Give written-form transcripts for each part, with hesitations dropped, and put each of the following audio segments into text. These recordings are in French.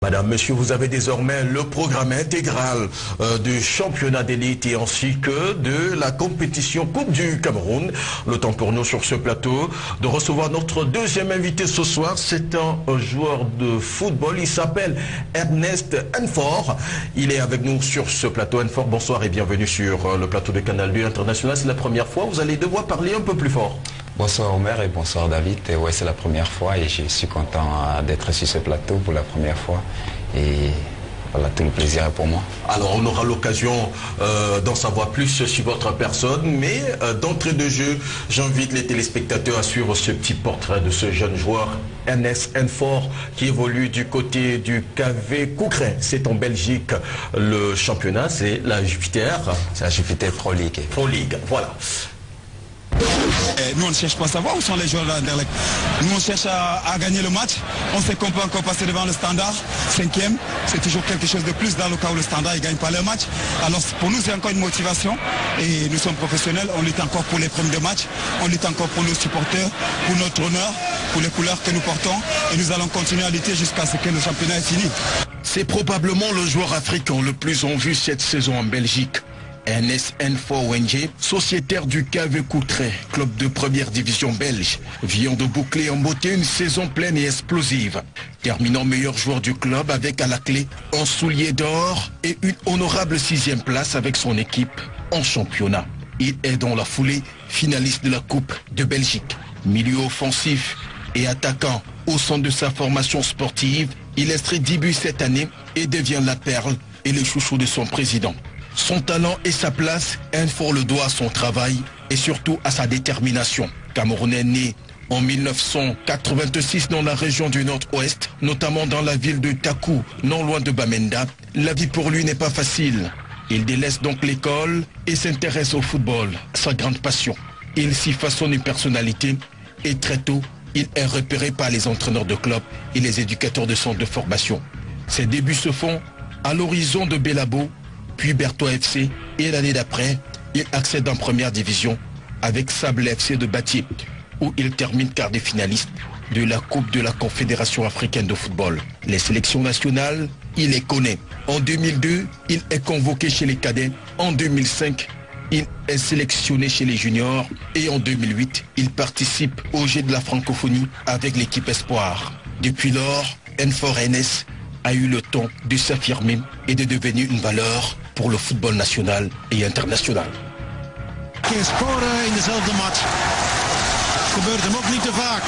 Madame, Monsieur, vous avez désormais le programme intégral du championnat d'élite et ainsi que de la compétition Coupe du Cameroun. Le temps pour nous sur ce plateau de recevoir notre deuxième invité ce soir. C'est un joueur de football. Il s'appelle Ernest Enfort. Il est avec nous sur ce plateau. Enfort, bonsoir et bienvenue sur le plateau de Canal 2 International. C'est la première fois. Vous allez devoir parler un peu plus fort. Bonsoir Omer et bonsoir David. Ouais, c'est la première fois et je suis content d'être sur ce plateau pour la première fois. Et voilà, tout le plaisir est pour moi. Alors on aura l'occasion d'en savoir plus sur votre personne, mais d'entrée de jeu, j'invite les téléspectateurs à suivre ce petit portrait de ce jeune joueur, Ernest Enfort, qui évolue du côté du KV Coucret. C'est en Belgique, le championnat, c'est la Jupiter. C'est la Jupiter Pro League. Pro League, voilà. Nous on ne cherche pas à savoir où sont les joueurs de l'Anderlecht. Nous on cherche à gagner le match. On sait qu'on peut encore passer devant le Standard, 5e. C'est toujours quelque chose de plus dans le cas où le Standard ne gagne pas le match. Alors pour nous c'est encore une motivation et nous sommes professionnels. On lutte encore pour les primes de match. On lutte encore pour nos supporters, pour notre honneur, pour les couleurs que nous portons. Et nous allons continuer à lutter jusqu'à ce que le championnat est fini. C'est probablement le joueur africain le plus en vue cette saison en Belgique. Ernest Enfort Wenge, sociétaire du KV Coucret, club de première division belge, vient de boucler en beauté une saison pleine et explosive, terminant meilleur joueur du club avec à la clé un soulier d'or et une honorable 6e place avec son équipe en championnat. Il est dans la foulée finaliste de la Coupe de Belgique. Milieu offensif et attaquant au sein de sa formation sportive, il inscrit 10 buts cette année et devient la perle et le chouchou de son président. Son talent et sa place, Enfort le doit à son travail et surtout à sa détermination. Camerounais né en 1986 dans la région du Nord-Ouest, notamment dans la ville de Takou, non loin de Bamenda, la vie pour lui n'est pas facile. Il délaisse donc l'école et s'intéresse au football, sa grande passion. Il s'y façonne une personnalité et très tôt, il est repéré par les entraîneurs de club et les éducateurs de centres de formation. Ses débuts se font à l'horizon de Bélabo, puis Berthois FC, et l'année d'après, il accède en première division avec Sable FC de Batié, où il termine quart des finalistes de la Coupe de la Confédération africaine de football. Les sélections nationales, il les connaît. En 2002, il est convoqué chez les cadets. En 2005, il est sélectionné chez les juniors. Et en 2008, il participe au Jeux de la francophonie avec l'équipe Espoir. Depuis lors, Enfort Ernest a eu le temps de s'affirmer et de devenir une valeur pour le football national et international. Keer scoren in dezelfde match. Gebeurt hem ook niet te vaak.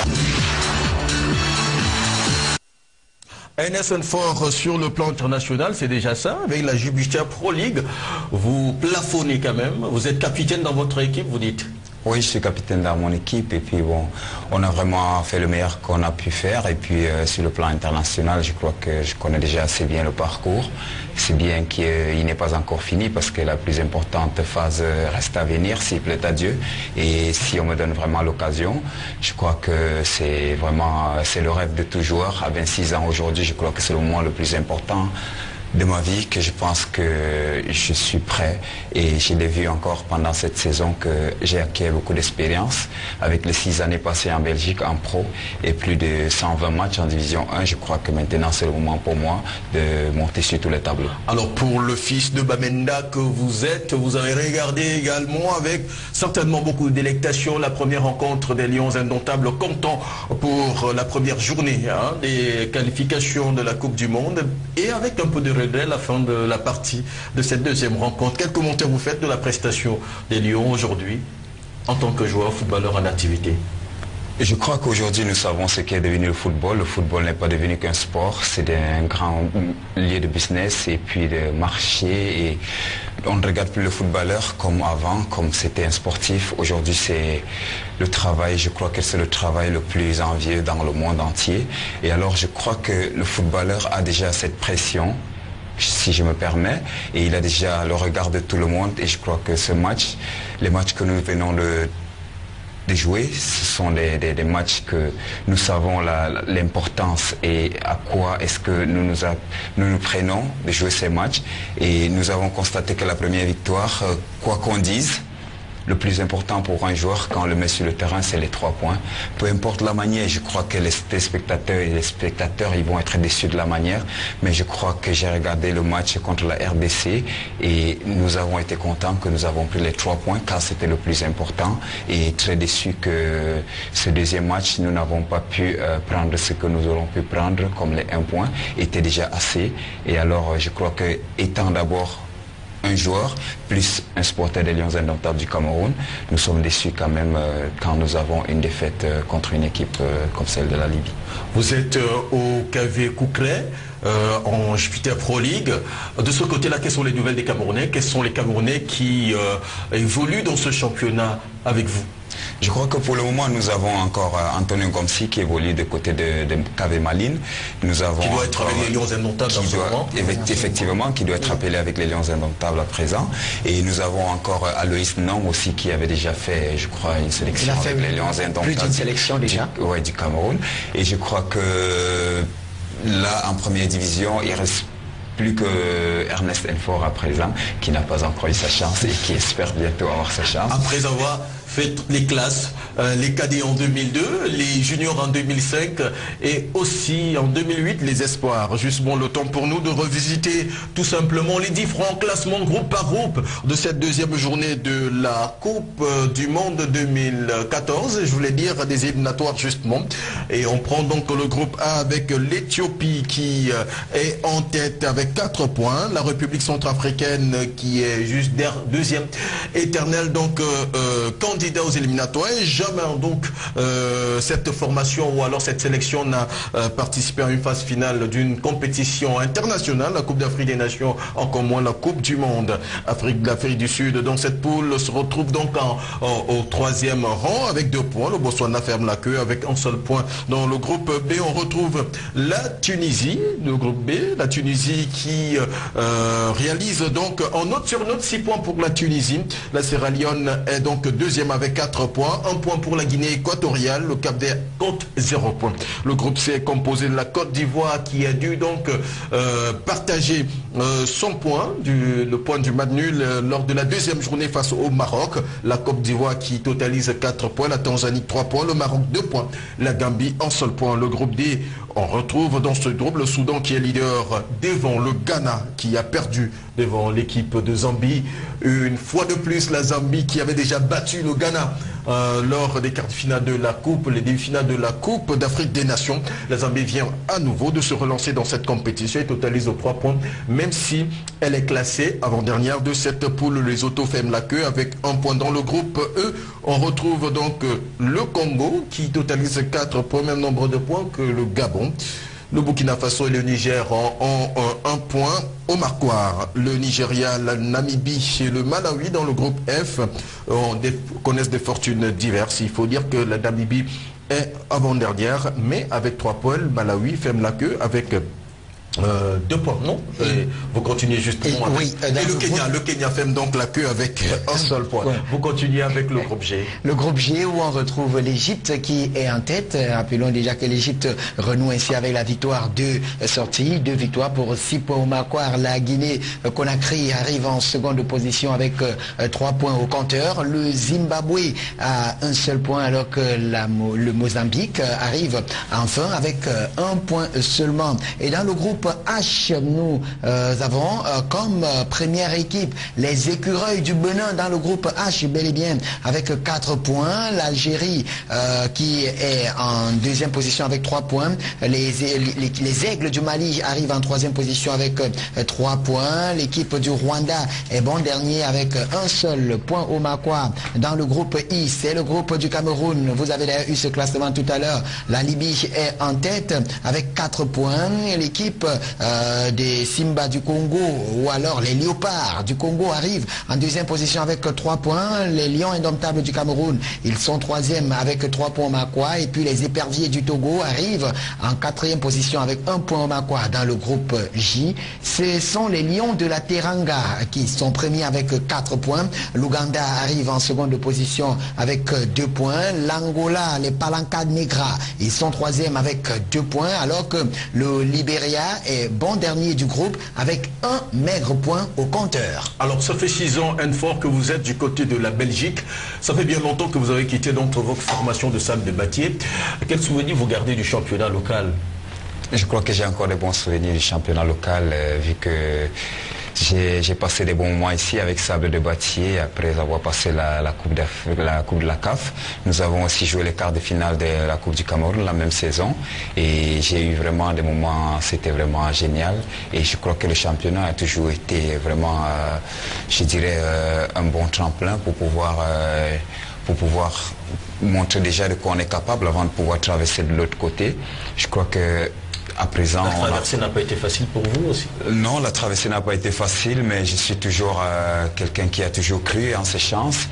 Ernest Enfort sur le plan international, c'est déjà ça. Avec la Jupiter Pro League, vous plafonnez quand même. Vous êtes capitaine dans votre équipe, vous dites? Oui, je suis capitaine dans mon équipe et puis bon, on a vraiment fait le meilleur qu'on a pu faire et puis sur le plan international, je crois que je connais déjà assez bien le parcours. C'est bien qu'il n'est pas encore fini parce que la plus importante phase reste à venir, s'il plaît à Dieu. Et si on me donne vraiment l'occasion, je crois que c'est le rêve de tout joueur. À 26 ans aujourd'hui, je crois que c'est le moment le plus important de ma vie, que je pense que je suis prêt et je l'ai vu encore pendant cette saison que j'ai acquis beaucoup d'expérience avec les 6 années passées en Belgique en pro et plus de 120 matchs en division 1. Je crois que maintenant c'est le moment pour moi de monter sur tous les tableaux. Alors pour le fils de Bamenda que vous êtes, vous avez regardé également avec certainement beaucoup de délectation la première rencontre des Lions indomptables, comptant pour la première journée des qualifications de la Coupe du Monde et avec un peu de à la fin de la partie de cette deuxième rencontre. Quel commentaire vous faites de la prestation des Lions aujourd'hui en tant que joueur footballeur en activité? Je crois qu'aujourd'hui nous savons ce qu'est devenu le football. Le football n'est pas devenu qu'un sport, c'est un grand lieu de business et puis de marché. Et on ne regarde plus le footballeur comme avant, comme c'était un sportif. Aujourd'hui c'est le travail, je crois que c'est le travail le plus envié dans le monde entier. Et alors je crois que le footballeur a déjà cette pression, si je me permets, et il a déjà le regard de tout le monde et je crois que ce match, les matchs que nous venons de jouer, ce sont des matchs que nous savons l'importance et à quoi est-ce que nous prenons de jouer ces matchs et nous avons constaté que la première victoire, quoi qu'on dise, le plus important pour un joueur quand on le met sur le terrain, c'est les 3 points. Peu importe la manière, je crois que les téléspectateurs et les spectateurs, ils vont être déçus de la manière, mais je crois que j'ai regardé le match contre la RDC et nous avons été contents que nous avons pris les 3 points car c'était le plus important, et très déçus que ce deuxième match, nous n'avons pas pu prendre ce que nous aurions pu prendre comme les 1 point, était déjà assez. Et alors je crois que étant d'abord un joueur plus un supporter des Lions Indomptables du Cameroun, nous sommes déçus quand même quand nous avons une défaite contre une équipe comme celle de la Libye. Vous êtes au KV Koukré en Jupiter Pro League. De ce côté-là, quelles sont les nouvelles des Camerounais? Quels sont les Camerounais qui évoluent dans ce championnat avec vous? Je crois que pour le moment, nous avons encore Antonio Gomsi qui évolue du côté de KV Malines. Nous avons qui doit être avec les Lions Indomptables en ce moment. Effectivement, qui doit être appelé avec les Lions Indomptables à présent. Et nous avons encore Aloïs Nong aussi qui avait déjà fait, je crois, une sélection avec les Lions Indomptables. Plus d'une sélection déjà. Oui, du Cameroun. Et je crois que là, en première division, il reste plus que Ernest Enfor à présent, qui n'a pas encore eu sa chance et qui espère bientôt avoir sa chance. Après avoir fait les classes, les cadets en 2002, les juniors en 2005 et aussi en 2008 les espoirs. Justement le temps pour nous de revisiter tout simplement les différents classements groupe par groupe de cette deuxième journée de la Coupe du Monde 2014. Je voulais dire des éliminatoires justement. Et on prend donc le groupe A avec l'Éthiopie qui est en tête avec 4 points. La République centrafricaine qui est juste deuxième, éternelle donc candidat aux éliminatoires. Et jamais donc cette formation ou alors cette sélection n'a participé à une phase finale d'une compétition internationale, la Coupe d'Afrique des Nations, encore moins la Coupe du Monde. L'Afrique du Sud dans cette poule se retrouve donc au 3e rang avec 2 points. Le Botswana ferme la queue avec un seul point. Dans le groupe B, on retrouve la Tunisie, le groupe B, la Tunisie qui réalise donc en note sur note 6 points pour la Tunisie. La Sierra Leone est donc 2e avec 4 points, 1 point pour la Guinée équatoriale, le Cap-Vert compte 0 points. Le groupe C est composé de la Côte d'Ivoire qui a dû donc partager son point, le point du match nul lors de la deuxième journée face au Maroc. La Côte d'Ivoire qui totalise 4 points, la Tanzanie 3 points, le Maroc 2 points, la Gambie 1 seul point. Le groupe D, on retrouve dans ce groupe le Soudan qui est leader devant le Ghana qui a perdu devant l'équipe de Zambie. Une fois de plus, la Zambie qui avait déjà battu le Ghana lors des quarts de finale de la Coupe, les demi-finales de la Coupe d'Afrique des Nations. La Zambie vient à nouveau de se relancer dans cette compétition et totalise 3 points, même si elle est classée avant-dernière de cette poule. Les Autos ferment la queue avec 1 point. Dans le groupe E, on retrouve donc le Congo qui totalise 4 points, même nombre de points que le Gabon. Le Burkina Faso et le Niger ont 1 point au marquoir. Le Nigeria, la Namibie et le Malawi dans le groupe F connaissent des fortunes diverses. Il faut dire que la Namibie est avant-dernière, mais avec 3 points. Le Malawi ferme la queue avec 2 points, non? Vous continuez justement avec... Oui, le Kenya ferme donc la queue avec un seul point. Vous continuez avec le groupe G. Le groupe G où on retrouve l'Égypte qui est en tête. Rappelons déjà que l'Égypte renoue ainsi avec la victoire 2 sorties, 2 victoires pour 6 points au marquoir. La Guinée-Conakry arrive en seconde position avec 3 points au compteur. Le Zimbabwe a 1 seul point alors que le Mozambique arrive enfin avec 1 point seulement. Et dans le groupe H, nous avons comme première équipe les Écureuils du Benin dans le groupe H, bel et bien avec 4 points. L'Algérie qui est en 2e position avec 3 points. Les Aigles du Mali arrivent en 3e position avec 3 points. L'équipe du Rwanda est bon dernier avec 1 seul point au marquoir. Dans le groupe I, c'est le groupe du Cameroun. Vous avez d'ailleurs eu ce classement tout à l'heure. La Libye est en tête avec 4 points. L'équipe des Simba du Congo ou alors les Léopards du Congo arrivent en 2e position avec 3 points. Les Lions Indomptables du Cameroun, ils sont 3e avec 3 points au marquoir. Et puis les Éperviers du Togo arrivent en 4e position avec 1 point au marquoir. Dans le groupe J, ce sont les Lions de la Teranga qui sont premiers avec 4 points. L'Ouganda arrive en seconde position avec 2 points. L'Angola, les Palanca Negra, ils sont 3e avec 2 points alors que le Libéria est bon dernier du groupe avec un maigre point au compteur. Alors ça fait 6 ans, N4, que vous êtes du côté de la Belgique. Ça fait bien longtemps que vous avez quitté donc votre formation de Sable de Batier. Quels souvenirs vous gardez du championnat local? Je crois que j'ai encore de bons souvenirs du championnat local, vu que j'ai passé des bons moments ici avec Sable de Batier après avoir passé la coupe de la CAF. Nous avons aussi joué les quarts de finale de la Coupe du Cameroun la même saison et j'ai eu vraiment des moments, c'était vraiment génial et je crois que le championnat a toujours été vraiment, je dirais, un bon tremplin pour pouvoir montrer déjà de quoi on est capable avant de pouvoir traverser de l'autre côté. Je crois que à présent, la traversée n'a pas été facile pour vous aussi? Non, la traversée n'a pas été facile, mais je suis toujours quelqu'un qui a toujours cru en ses chances.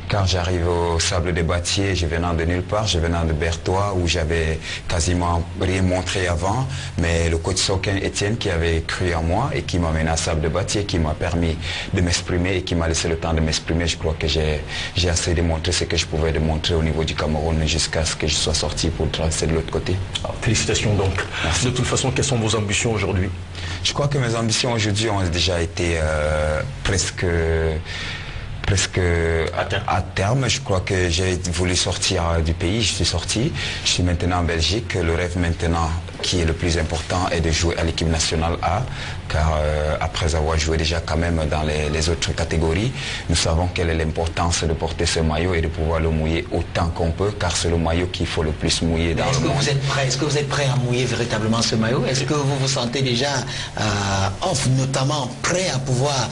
Quand j'arrive au Sable de Batier, je venais de nulle part, je venais de Berthois où j'avais quasiment rien montré avant, mais le coach Soken Etienne qui avait cru en moi et qui m'a mené à Sable de Batier, qui m'a permis de m'exprimer et qui m'a laissé le temps de m'exprimer, je crois que j'ai assez démontré ce que je pouvais démontrer au niveau du Cameroun jusqu'à ce que je sois sorti pour traverser de l'autre côté. Alors, félicitations donc. Merci. De toute façon, quelles sont vos ambitions aujourd'hui? Je crois que mes ambitions aujourd'hui ont déjà été presque à terme. Je crois que j'ai voulu sortir du pays, je suis sorti. Je suis maintenant en Belgique. Le rêve maintenant qui est le plus important est de jouer à l'équipe nationale A, car après avoir joué déjà quand même dans les autres catégories, nous savons quelle est l'importance de porter ce maillot et de pouvoir le mouiller autant qu'on peut, car c'est le maillot qu'il faut le plus mouiller dans le monde. Est-ce que vous êtes prêt à mouiller véritablement ce maillot? Est-ce que vous vous sentez déjà notamment prêt à pouvoir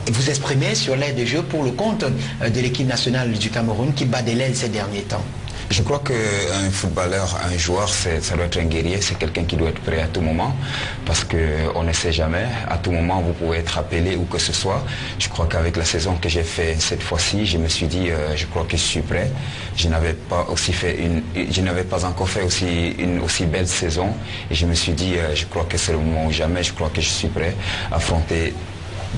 vous exprimer sur l'aide de jeu pour le compte de l'équipe nationale du Cameroun qui bat de l'aile ces derniers temps? Je crois qu'un footballeur, un joueur, ça doit être un guerrier, c'est quelqu'un qui doit être prêt à tout moment, parce qu'on ne sait jamais, à tout moment vous pouvez être appelé ou que ce soit. Je crois qu'avec la saison que j'ai fait cette fois-ci, je me suis dit, je crois que je suis prêt. Je n'avais pas encore fait une aussi belle saison, et je me suis dit, je crois que c'est le moment ou jamais, je crois que je suis prêt à affronter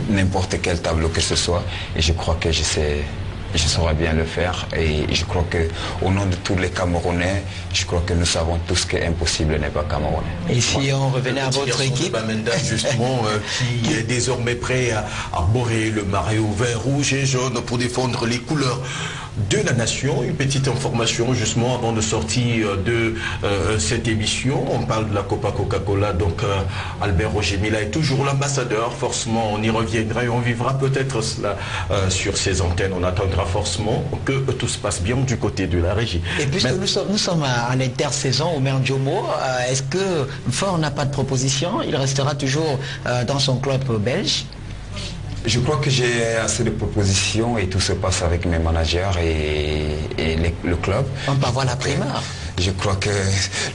n'importe quel tableau que ce soit, et je crois que je saurais bien le faire et je crois qu'au nom de tous les Camerounais, je crois que nous savons tous qu'impossible n'est pas Camerounais. Et si on revenait à votre équipe Bamenda, justement, qui est désormais prêt à arborer le maillot vert, rouge et jaune pour défendre les couleurs de la nation. Une petite information justement avant de sortir de cette émission. On parle de la Copa Coca-Cola, donc Albert Roger Mila est toujours l'ambassadeur. Forcément, on y reviendra et on vivra peut-être cela sur ces antennes. On attendra forcément que tout se passe bien du côté de la régie. Et puisque nous sommes à l'intersaison au Merdiomo, est-ce que Fort n'a pas de proposition? Il restera toujours dans son club belge? Je crois que j'ai assez de propositions et tout se passe avec mes managers et le club. On peut avoir la primeur. Je crois que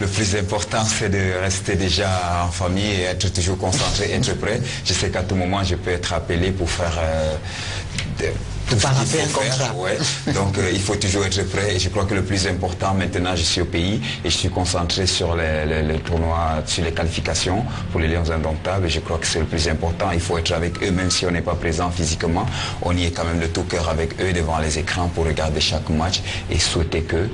le plus important, c'est de rester déjà en famille et être toujours concentré, être prêt. Je sais qu'à tout moment, je peux être appelé pour faire tout ce qu'il faut faire. Ouais. Donc, il faut toujours être prêt. Et je crois que le plus important, maintenant, je suis au pays et je suis concentré sur le tournoi, sur les qualifications pour les Lions Indomptables. Et je crois que c'est le plus important. Il faut être avec eux, même si on n'est pas présent physiquement. On y est quand même de tout cœur avec eux devant les écrans pour regarder chaque match et souhaiter que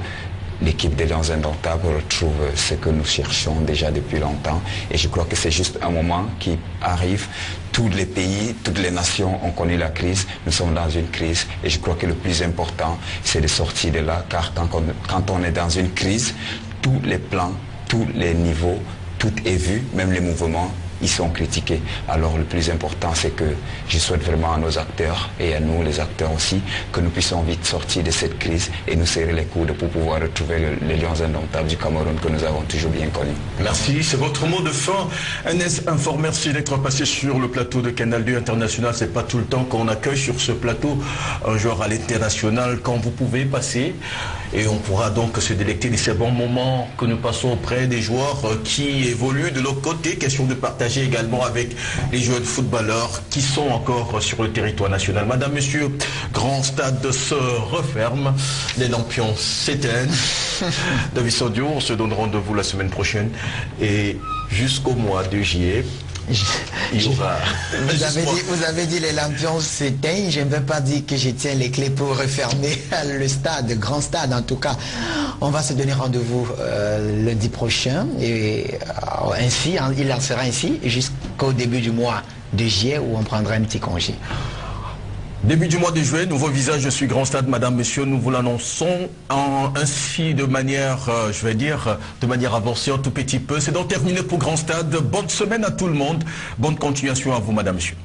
l'équipe des Lions Indomptables retrouve ce que nous cherchons déjà depuis longtemps. Et je crois que c'est juste un moment qui arrive. Tous les pays, toutes les nations ont connu la crise. Nous sommes dans une crise. Et je crois que le plus important, c'est de sortir de là. Car quand on est dans une crise, tous les plans, tous les niveaux, tout est vu, même les mouvements, ils sont critiqués. Alors le plus important, c'est que je souhaite vraiment à nos acteurs et à nous, les acteurs aussi, que nous puissions vite sortir de cette crise et nous serrer les coudes pour pouvoir retrouver les Lions Indomptables du Cameroun que nous avons toujours bien connus. Merci, c'est votre mot de fin. NS Info, merci d'être passé sur le plateau de Canal 2 International. C'est pas tout le temps qu'on accueille sur ce plateau un joueur à l'international. Quand vous pouvez passer, et on pourra donc se délecter de ces bons moments que nous passons auprès des joueurs qui évoluent de l'autre côté. Question de partager également avec les jeunes footballeurs qui sont encore sur le territoire national. Madame, Monsieur, grand stade se referme, les lampions s'éteignent. David Sondio, on se donne rendez-vous la semaine prochaine et jusqu'au mois de juillet, Vous avez dit les lampions s'éteignent. Je ne veux pas dire que je tiens les clés pour refermer le stade, le grand stade en tout cas. On va se donner rendez-vous lundi prochain et ainsi, il en sera ainsi jusqu'au début du mois de juillet où on prendra un petit congé. Début du mois de juillet, nouveau visage sur Grand Stade, madame, monsieur, nous vous l'annonçons ainsi de manière, je vais dire, de manière avancée un tout petit peu. C'est donc terminé pour Grand Stade. Bonne semaine à tout le monde. Bonne continuation à vous, madame, monsieur.